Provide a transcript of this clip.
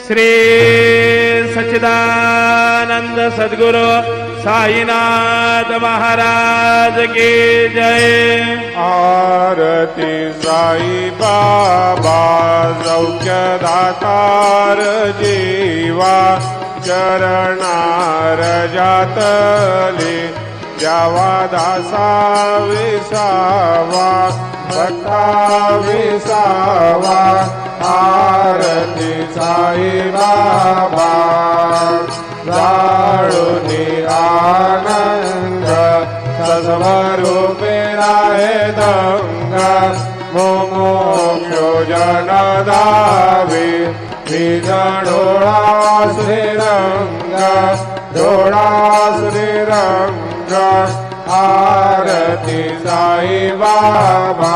श्री सच्चिदानंद सद्गुरु साईनाथ महाराज की जय। आरती साई बाबा सौख्यदातार जीवा चरणार जातले द्यावा दासा विसावा भक्ता विसावा। आरती साई बाबा जाळूनी आनंद सस्वरूपे राहे दंग मोमोक्षो जन दावे डोळा श्रीरंग डोळा श्रीरंग। आरती साई बाबा।